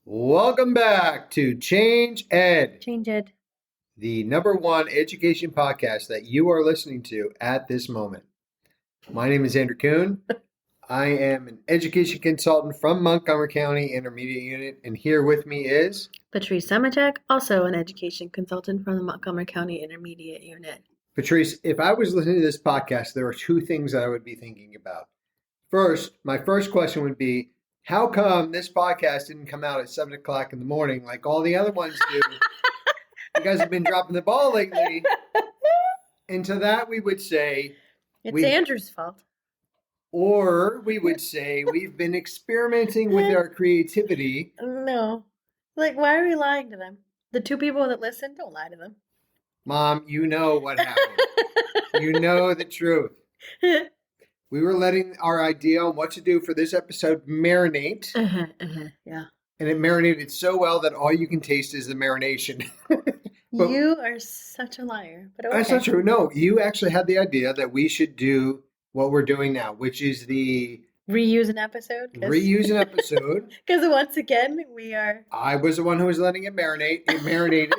Welcome back to Change Ed, Change Ed. the #1 education podcast that you are listening to at this moment. My name is Andrew Kuhn. I am an education consultant from Montgomery County Intermediate Unit, and here with me is Patrice Samachek, also an education consultant from the Montgomery County Intermediate Unit. Patrice. If I was listening to this podcast, there are two things that I would be thinking about. First, my first question would be, how come this podcast didn't come out at 7 o'clock in the morning like all the other ones do? You guys have been dropping the ball lately. And to that, we would say... It's Andrew's fault. Or we would say we've been experimenting with our creativity. No. Like, why are we lying to them? The two people that listen, don't lie to them. Mom, you know what happened. You know the truth. We were letting our idea on what to do for this episode marinate. Yeah. And it marinated so well that all you can taste is the marination. But you are such a liar. But okay. That's not true. No, you actually had the idea that we should do what we're doing now, which is the... Reuse an episode? Reuse an episode. Because once again, we are... I was the one who was letting it marinate. It marinated.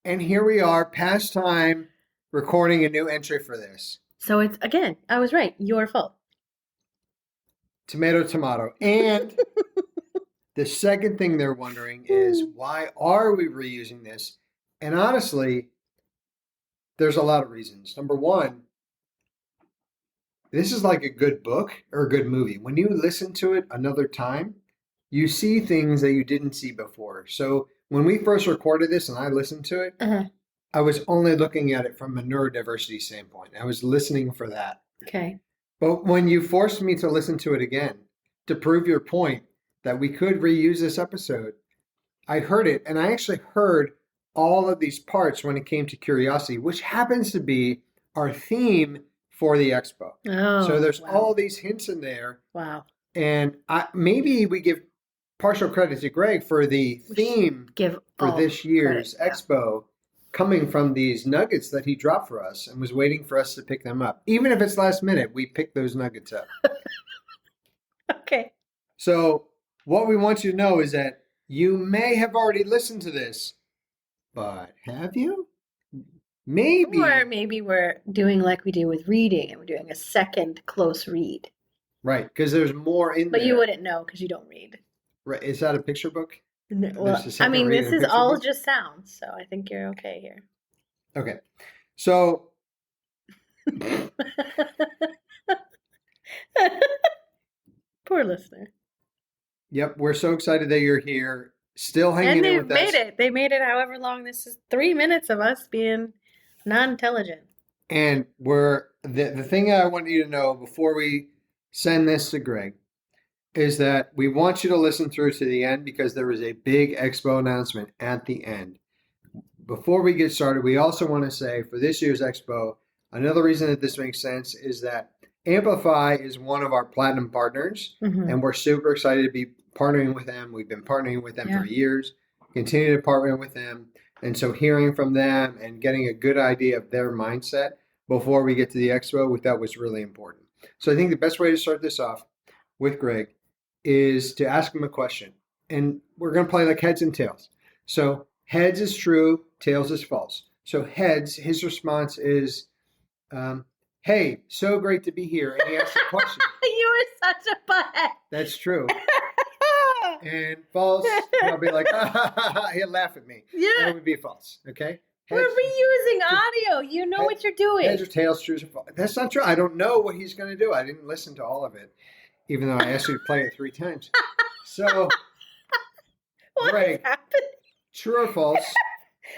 And here we are, past time, recording a new entry for this. So it's, again, I was right. Your fault. Tomato, tomato. And the second thing they're wondering is, why are we reusing this? And honestly, there's a lot of reasons. Number one, this is like a good book or a good movie. When you listen to it another time, you see things that you didn't see before. So when we first recorded this and I listened to it, I was only looking at it from a neurodiversity standpoint. I was listening for that. Okay. But when you forced me to listen to it again, to prove your point that we could reuse this episode, I heard it. And I actually heard all of these parts when it came to curiosity, which happens to be our theme for the expo. Oh, so there's wow. all these hints in there. Wow. And maybe we give partial credit to Greg for the theme for this year's expo coming from these nuggets that he dropped for us and was waiting for us to pick them up. Even if it's last minute, we picked those nuggets up. Okay. So what we want you to know is that you may have already listened to this, but have you? Maybe. Or maybe we're doing like we do with reading and we're doing a second close read. Right, because there's more in there. But you wouldn't know because you don't read. Right. Is that a picture book? No, well, I mean, this is all just sounds, so I think you're okay here. Okay. So... Poor listener. Yep, we're so excited that you're here, still hanging in with us. And they made it. They made it however long this is. 3 minutes of us being non-intelligent. And the thing I want you to know before we send this to Greg is that we want you to listen through to the end because there is a big expo announcement at the end. Before we get started, we also want to say for this year's expo, another reason that this makes sense is that Amplify is one of our platinum partners, and we're super excited to be partnering with them. We've been partnering with them for years, continue to partner with them. And so hearing from them and getting a good idea of their mindset before we get to the expo, we thought was really important. So I think the best way to start this off with Greg is to ask him a question. And we're going to play like heads and tails. So heads is true, tails is false. So heads, his response is, hey, so great to be here. And he asks a question. You are such a butt. That's true. And false, he'll be like, he'll laugh at me. Yeah. That would be false, okay? We're reusing audio. You know what you're doing. Heads or tails, true or false. That's not true. I don't know what he's going to do. I didn't listen to all of it, even though I asked you to play it 3 times. So, Greg, true or false?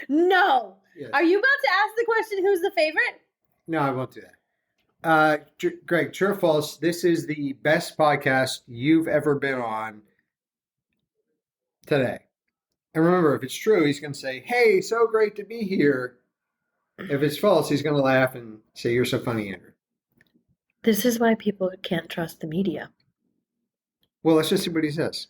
No. Yes. Are you about to ask the question, who's the favorite? No, I won't do that. Greg, true or false, this is the best podcast you've ever been on today. And remember, if it's true, he's going to say, hey, so great to be here. If it's false, he's going to laugh and say, you're so funny, Andrew. This is why people can't trust the media. Well, let's just see what he says.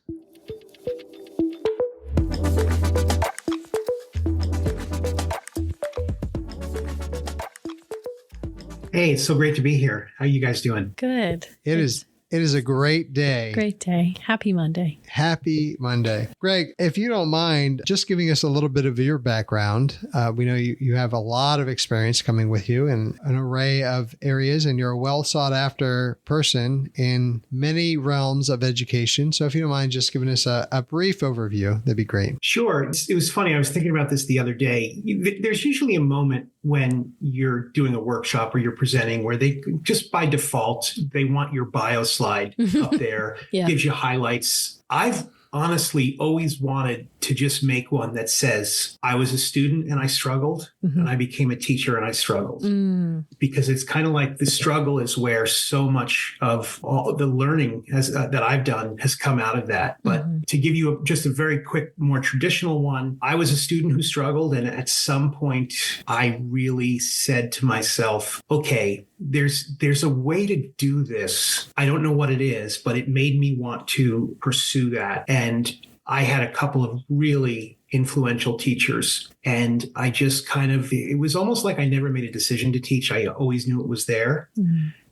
Hey, it's so great to be here. How you guys doing? Good. It is It is a great day. Great day. Happy Monday. Happy Monday. Greg, if you don't mind just giving us a little bit of your background. We know you have a lot of experience coming with you in an array of areas, and you're a well sought after person in many realms of education. So if you don't mind just giving us a brief overview, that'd be great. Sure. It was funny. I was thinking about this the other day. There's usually a moment when you're doing a workshop or you're presenting where they just by default, they want your bio slide up there, gives you highlights. I've honestly always wanted to just make one that says, I was a student and I struggled and I became a teacher and I struggled. Because it's kind of like the struggle is where so much of all the learning that I've done has come out of that. But to give you just a very quick, more traditional one, I was a student who struggled. And at some point, I really said to myself, okay, there's a way to do this. I don't know what it is, but it made me want to pursue that. And I had a couple of really influential teachers. And I just it was almost like I never made a decision to teach. I always knew it was there.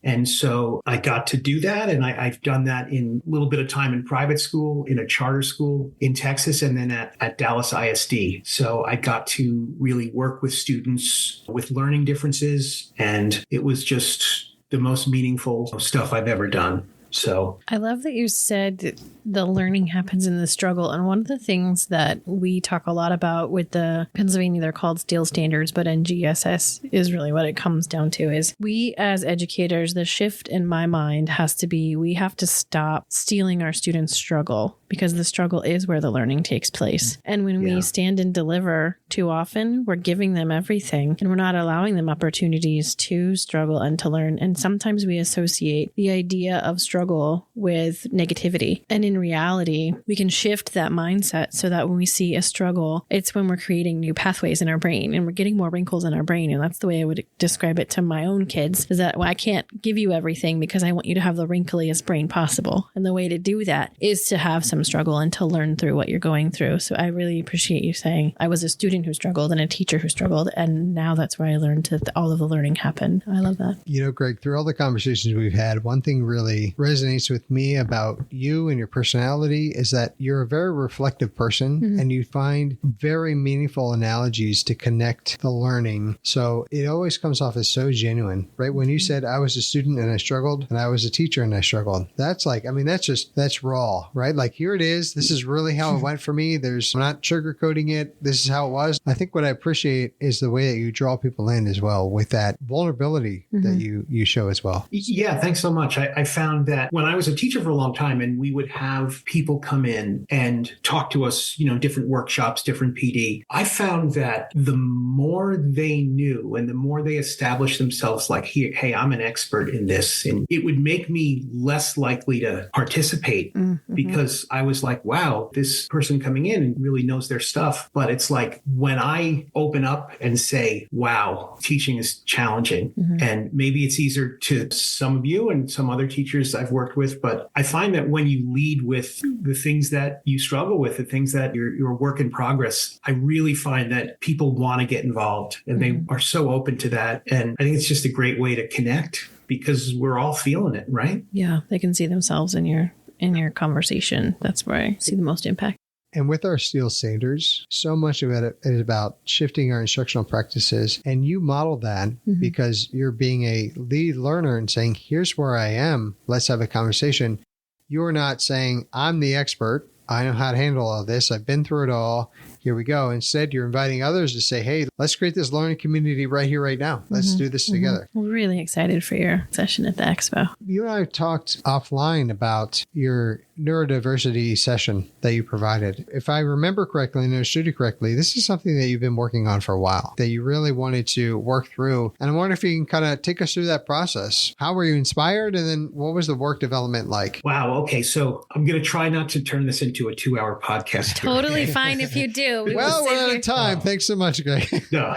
And so I got to do that. And I've done that in a little bit of time in private school, in a charter school in Texas, and then at Dallas ISD. So I got to really work with students with learning differences. And it was just the most meaningful stuff I've ever done. So I love that you said the learning happens in the struggle. And one of the things that we talk a lot about with the Pennsylvania, they're called STEEL standards, but NGSS is really what it comes down to is we as educators, the shift in my mind has to be, we have to stop stealing our students' struggle because the struggle is where the learning takes place. And when we stand and deliver too often, we're giving them everything and we're not allowing them opportunities to struggle and to learn. And sometimes we associate the idea of struggle with negativity. And in reality, we can shift that mindset so that when we see a struggle, it's when we're creating new pathways in our brain and we're getting more wrinkles in our brain. And that's the way I would describe it to my own kids is that, well, I can't give you everything because I want you to have the wrinkliest brain possible. And the way to do that is to have some struggle and to learn through what you're going through. So I really appreciate you saying I was a student who struggled and a teacher who struggled. And now that's where I learned that all of the learning happened. I love that. You know, Greg, through all the conversations we've had, one thing really resonates with me about you and your personality is that you're a very reflective person and you find very meaningful analogies to connect the learning. So it always comes off as so genuine, right? When you said I was a student and I struggled and I was a teacher and I struggled, that's that's raw, right? Like here it is. This is really how it went for me. I'm not sugarcoating it. This is how it was. I think what I appreciate is the way that you draw people in as well with that vulnerability that you show as well. Yeah, thanks so much. I found that when I was a teacher for a long time and we would have people come in and talk to us, different workshops, different PD, I found that the more they knew and the more they established themselves like, hey, I'm an expert in this, and it would make me less likely to participate because I was like, wow, this person coming in really knows their stuff. But it's like when I open up and say, wow, teaching is challenging, and maybe it's easier to some of you and some other teachers I've worked with, but I find that when you lead with the things that you struggle with, the things that you're a work in progress, I really find that people want to get involved and they are so open to that. And I think it's just a great way to connect because we're all feeling it, right? Yeah, they can see themselves in your conversation. That's where I see the most impact. And with our STEEL standards, so much of it is about shifting our instructional practices. And you model that because you're being a lead learner and saying, here's where I am. Let's have a conversation. You're not saying, I'm the expert. I know how to handle all this. I've been through it all. Here we go. Instead, you're inviting others to say, hey, let's create this learning community right here, right now. Let's do this together. We're really excited for your session at the expo. You and I talked offline about your neurodiversity session that you provided. If I remember correctly and understood you correctly, this is something that you've been working on for a while, that you really wanted to work through. And I wonder if you can kind of take us through that process. How were you inspired? And then what was the work development like? Wow. Okay. So I'm going to try not to turn this into a 2-hour podcast. Totally fine if you do. Well, we're out of time. Thanks so much, Greg. No.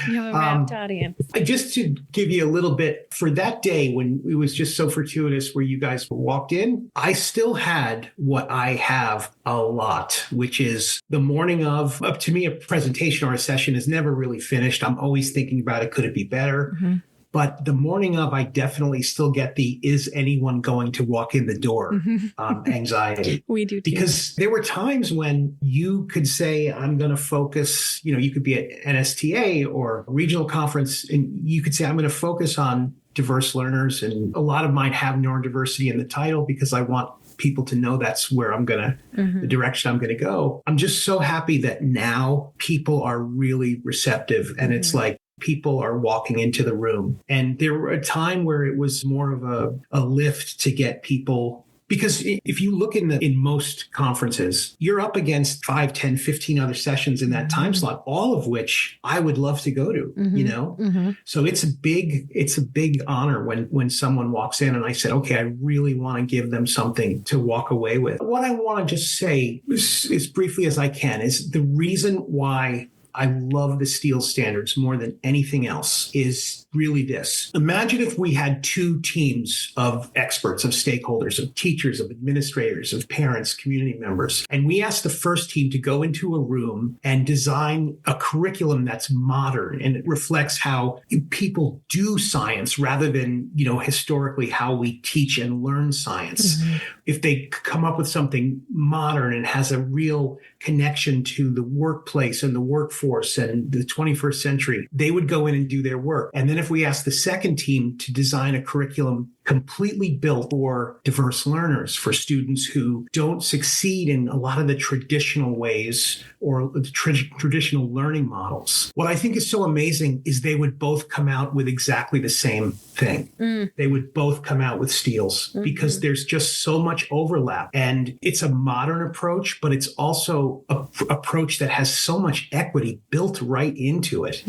You have a rapt audience. Just to give you a little bit, for that day when it was just so fortuitous where you guys walked in, I still had what I have a lot, which is the morning of, to me, a presentation or a session is never really finished. I'm always thinking about it. Could it be better? But the morning of, I definitely still get the is anyone going to walk in the door anxiety. We do too. Because there were times when you could say, I'm going to focus, you could be at NSTA or a regional conference, and you could say, I'm going to focus on diverse learners. And a lot of mine have neurodiversity in the title because I want people to know that's where I'm going to, the direction I'm going to go. I'm just so happy that now people are really receptive, and it's like people are walking into the room. And there were a time where it was more of a lift to get people. Because if you look in most conferences, you're up against 5, 10, 15 other sessions in that time slot, all of which I would love to go to, So it's a big honor when someone walks in and I said, okay, I really want to give them something to walk away with. What I want to just say, as briefly as I can, is the reason why I love the Steele standards more than anything else is really this. Imagine if we had 2 teams of experts, of stakeholders, of teachers, of administrators, of parents, community members, and we asked the first team to go into a room and design a curriculum that's modern and it reflects how people do science rather than, historically how we teach and learn science. If they come up with something modern and has a real connection to the workplace and the workforce and the 21st century, they would go in and do their work. And then if we ask the second team to design a curriculum completely built for diverse learners, for students who don't succeed in a lot of the traditional ways or the traditional learning models. What I think is so amazing is they would both come out with exactly the same thing. They would both come out with Steeles because there's just so much overlap. And it's a modern approach, but it's also an approach that has so much equity built right into it.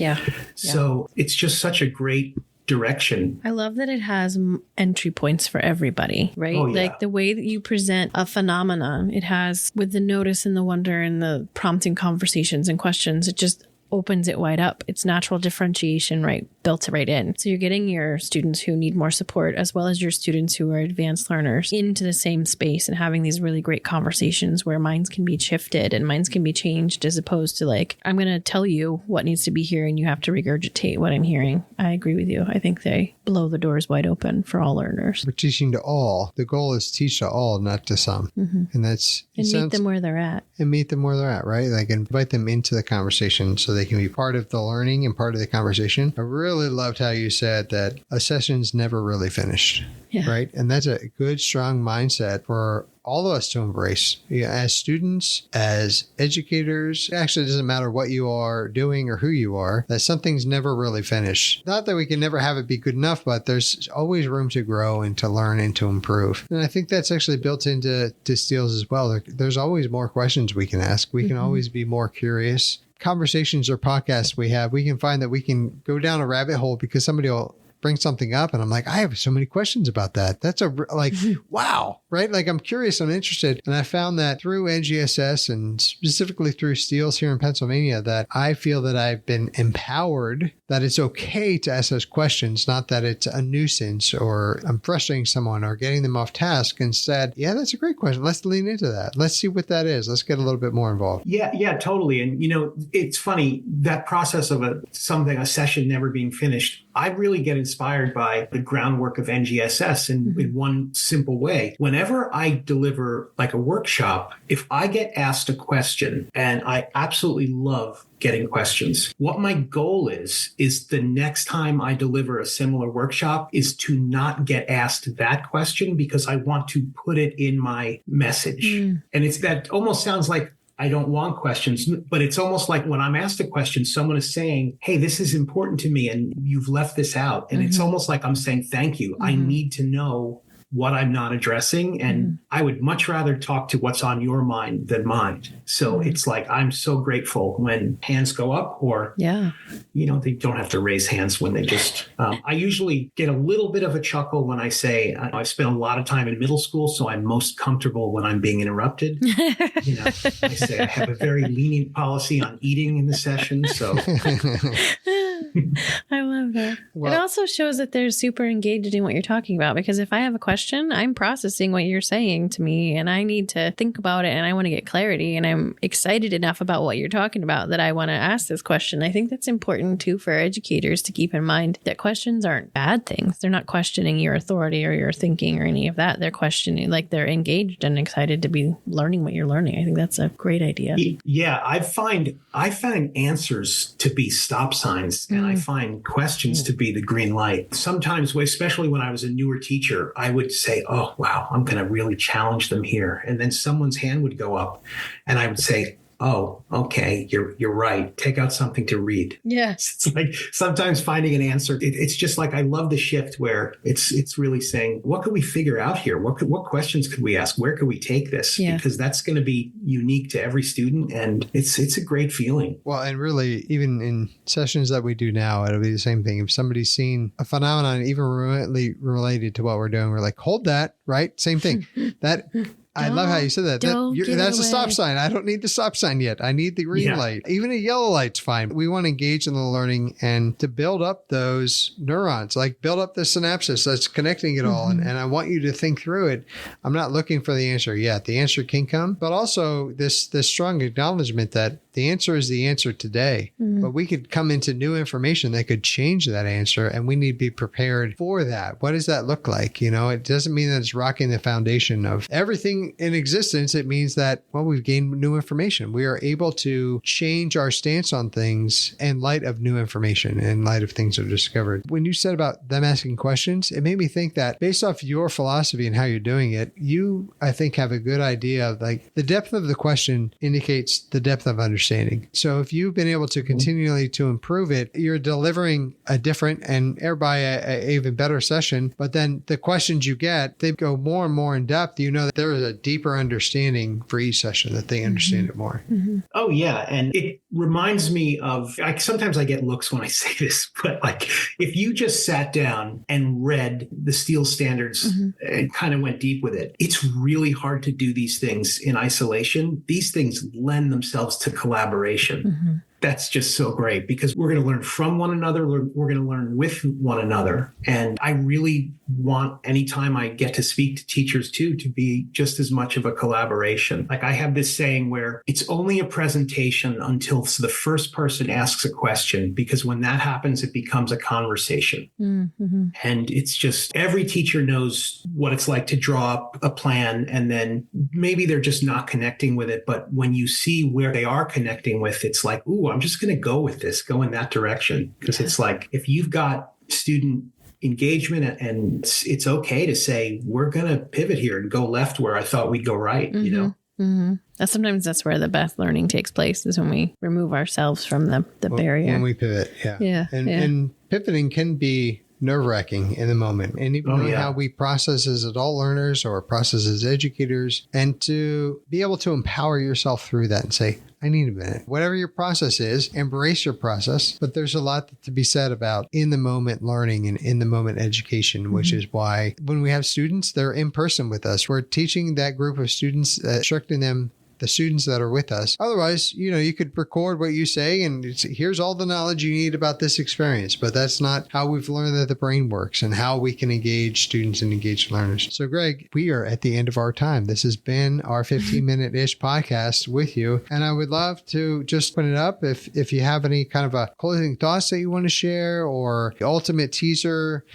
So it's just such a great direction. I love that it has entry points for everybody, right? Oh, yeah. Like the way that you present a phenomenon, it has with the notice and the wonder and the prompting conversations and questions, it just opens it wide up. It's natural differentiation, right? Built right in. So you're getting your students who need more support as well as your students who are advanced learners into the same space and having these really great conversations where minds can be shifted and minds can be changed as opposed to like, I'm going to tell you what needs to be here and you have to regurgitate what I'm hearing. I agree with you. I think they blow the doors wide open for all learners. We're teaching to all. The goal is teach to all, not to some. And that's... And meet them where they're at. And meet them where they're at, right? Like invite them into the conversation so they can be part of the learning and part of the conversation. I really loved how you said that a session's never really finished, right? And that's a good, strong mindset for all of us to embrace. As students, as educators, it actually doesn't matter what you are doing or who you are, that something's never really finished. Not that we can never have it be good enough, but there's always room to grow and to learn and to improve. And I think that's actually built into Steeles as well. There's always more questions we can ask. We can always be more curious. Conversations or podcasts we have, we can find that we can go down a rabbit hole because somebody will bring something up and I'm like, I have so many questions about that. That's wow, right? Like I'm curious, I'm interested. And I found that through NGSS and specifically through Steeles here in Pennsylvania, that I feel that I've been empowered, that it's okay to ask those questions, not that it's a nuisance or I'm frustrating someone or getting them off task. Instead, that's a great question. Let's lean into that. Let's see what that is. Let's get a little bit more involved. Yeah, totally. And, it's funny, that process of a session never being finished, I really get inspired by the groundwork of NGSS in one simple way. Whenever I deliver like a workshop, if I get asked a question, and I absolutely love getting questions, what my goal is the next time I deliver a similar workshop is to not get asked that question because I want to put it in my message. And that almost sounds like I don't want questions, but it's almost like when I'm asked a question, someone is saying, hey, this is important to me and you've left this out. And it's almost like I'm saying, thank you. I need to know what I'm not addressing. And I would much rather talk to what's on your mind than mine. So it's like, I'm so grateful when hands go up or, they don't have to raise hands when they just, I usually get a little bit of a chuckle when I say, I've spent a lot of time in middle school, so I'm most comfortable when I'm being interrupted. I say I have a very lenient policy on eating in the session. So I love that. Well- it also shows that they're super engaged in what you're talking about, because if I have a question, I'm processing what you're saying to me and I need to think about it and I want to get clarity and I'm excited enough about what you're talking about that I want to ask this question. I think that's important too for educators to keep in mind that questions aren't bad things. They're not questioning your authority or your thinking or any of that. They're questioning, like they're engaged and excited to be learning what you're learning. I think that's a great idea. Yeah, I find answers to be stop signs and I find questions to be the green light. Sometimes, especially when I was a newer teacher, I would say, oh, wow, I'm going to really challenge them here. And then someone's hand would go up and I would say, oh, okay, you're right. Take out something to read. Yes. It's like sometimes finding an answer. It's just like, I love the shift where it's really saying, what could we figure out here? What questions could we ask? Where could we take this? Yeah. Because that's going to be unique to every student. And it's a great feeling. Well, and really, even in sessions that we do now, it'll be the same thing. If somebody's seen a phenomenon even remotely related to what we're doing, we're like, hold that, right? Same thing. I love how you said that. That's a stop sign. I don't need the stop sign yet. I need the green light. Even a yellow light's fine. We want to engage in the learning and to build up those neurons, like build up the synapses that's connecting it all. And I want you to think through it. I'm not looking for the answer yet. The answer can come, but also this strong acknowledgement that the answer is the answer today, but we could come into new information that could change that answer. And we need to be prepared for that. What does that look like? You know, it doesn't mean that it's rocking the foundation of everything in existence. It means that, well, we've gained new information. We are able to change our stance on things in light of new information, in light of things that are discovered. When you said about them asking questions, it made me think that based off your philosophy and how you're doing it, you, I think, have a good idea of like the depth of the question indicates the depth of understanding. So if you've been able to continually to improve it, you're delivering a different and thereby a even better session. But then the questions you get, they go more and more in depth. You know that there is a deeper understanding for each session, that they understand it more. Oh, yeah. And it reminds me of, sometimes I get looks when I say this, but like if you just sat down and read the Steele standards and kind of went deep with it, it's really hard to do these things in isolation. These things lend themselves to collaboration. That's just so great because we're going to learn from one another. We're going to learn with one another. And I really want anytime I get to speak to teachers too, to be just as much of a collaboration. Like I have this saying where it's only a presentation until the first person asks a question, because when that happens, it becomes a conversation. And it's just every teacher knows what it's like to draw up a plan and then maybe they're just not connecting with it. But when you see where they are connecting with, it's like, ooh, I'm just going to go with this, go in that direction. Because it's like, if you've got student engagement and it's okay to say, we're going to pivot here and go left where I thought we'd go right, you know? Sometimes that's where the best learning takes place, is when we remove ourselves from the barrier. When we pivot, and pivoting can be nerve-wracking in the moment. And even how we process as adult learners or process as educators, and to be able to empower yourself through that and say, I need a minute. Whatever your process is, embrace your process. But there's a lot to be said about in the moment learning and in the moment education, which is why when we have students, they're in person with us. We're teaching that group of students, instructing them, the students that are with us. Otherwise, you could record what you say and here's all the knowledge you need about this experience, but that's not how we've learned that the brain works and how we can engage students and engage learners. So Greg, we are at the end of our time. This has been our 15-minute-ish podcast with you. And I would love to just put it up if you have any kind of a closing thoughts that you want to share, or the ultimate teaser.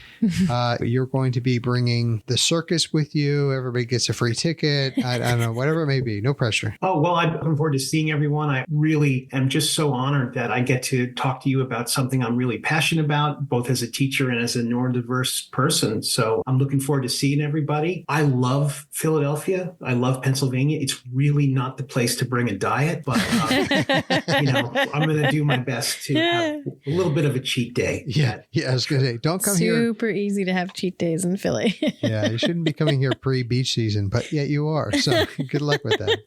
You're going to be bringing the circus with you. Everybody gets a free ticket. I don't know, whatever it may be. No pressure. Oh, well, I'm looking forward to seeing everyone. I really am just so honored that I get to talk to you about something I'm really passionate about, both as a teacher and as a neurodiverse person. So I'm looking forward to seeing everybody. I love Philadelphia. I love Pennsylvania. It's really not the place to bring a diet, but I'm going to do my best to have a little bit of a cheat day. Yeah. I was going to say, don't come here. Super easy to have cheat days in Philly. Yeah, you shouldn't be coming here pre-beach season, but yet you are. So good luck with that.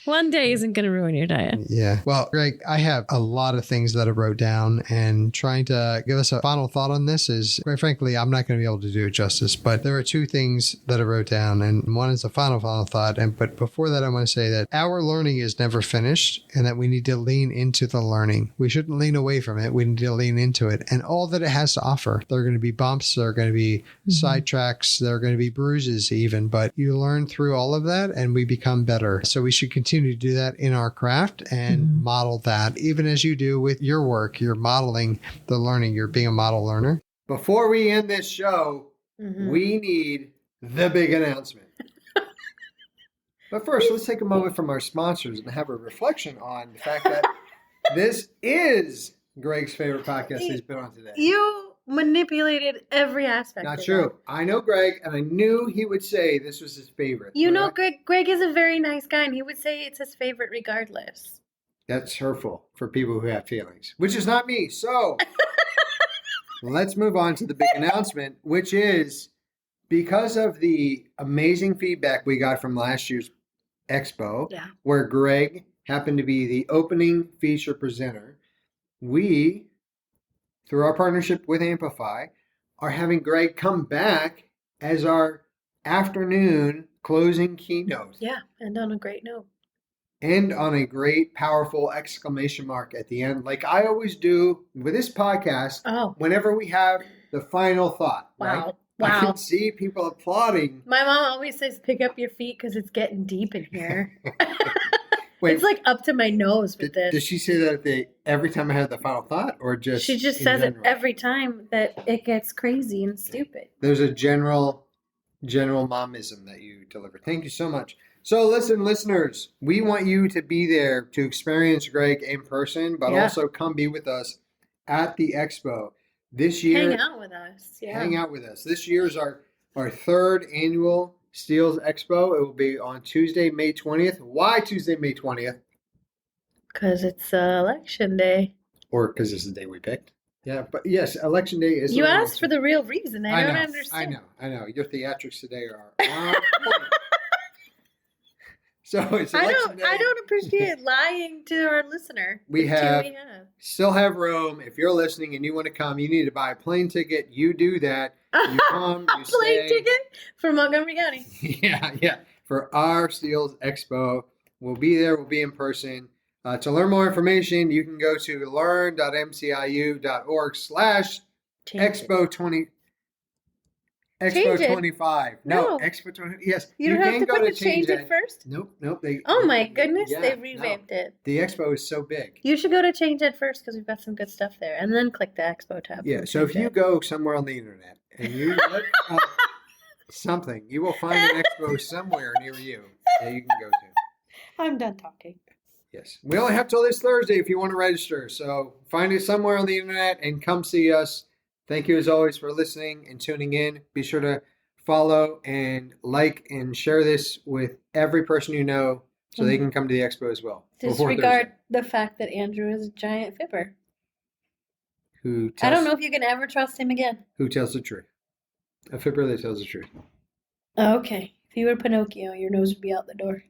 One day isn't going to ruin your diet. Yeah. Well, Greg, I have a lot of things that I wrote down, and trying to give us a final thought on this is, quite frankly, I'm not going to be able to do it justice. But there are two things that I wrote down, and one is a final thought. But before that, I want to say that our learning is never finished, and that we need to lean into the learning. We shouldn't lean away from it. We need to lean into it and all that it has to offer. There are going to be bumps. There are going to be sidetracks. There are going to be bruises even, but you learn through all of that and we become better. So we should continue to do that in our craft and model that, even as you do with your work. You're modeling the learning. You're being a model learner. Before we end this show, we need the big announcement. But first, let's take a moment from our sponsors and have a reflection on the fact that this is Greg's favorite podcast he's been on today. You manipulated every aspect. Not true. I know Greg, and I knew he would say this was his favorite. You know, Greg is a very nice guy, and he would say it's his favorite regardless. That's hurtful for people who have feelings, which is not me. So let's move on to the big announcement, which is because of the amazing feedback we got from last year's Expo, where Greg happened to be the opening feature presenter, we, through our partnership with Amplify, are having Greg come back as our afternoon closing keynote. Yeah, and on a great note. And on a great, powerful exclamation mark at the end, like I always do with this podcast, whenever we have the final thought. Wow. Right? Wow. I can see people applauding. My mom always says, pick up your feet because it's getting deep in here. Wait, it's like up to my nose with this. Does she say that every time I have the final thought, or just she just says general? It every time that it gets crazy and stupid. There's a general momism that you deliver. Thank you so much. So listen, listeners, we want you to be there to experience Greg in person, but also come be with us at the Expo this year. Hang out with us. Yeah. Hang out with us. This year is our third annual Steels Expo. It will be on Tuesday, May 20th. Why Tuesday, May 20th? Because it's election day. Or because it's the day we picked. Yeah, but yes, election day is. You asked for the real reason. I don't understand. I know. Your theatrics today are on point. So it's election day. I don't appreciate lying to our listener. We still have room. If you're listening and you want to come, you need to buy a plane ticket. You do that. You come. You plane ticket for Montgomery County. Yeah. For our Steels Expo, we'll be there. We'll be in person. To learn more information, you can go to learn.mciu.org/Expo20. Expo 25. No, Expo 20. Yes. You don't have to put the change it first? Nope. Oh my goodness, they revamped it. The Expo is so big. You should go to change it first because we've got some good stuff there. And then click the Expo tab. Yeah, so if you go somewhere on the internet and you look up something, you will find an Expo somewhere near you that you can go to. I'm done talking. Yes. We only have till this Thursday if you want to register. So find it somewhere on the internet and come see us. Thank you as always for listening and tuning in. Be sure to follow and like and share this with every person you know so they can come to the Expo as well. Disregard the fact that Andrew is a giant fibber. I don't know if you can ever trust him again. Who tells the truth? A fibber that tells the truth. Okay. If you were Pinocchio, your nose would be out the door.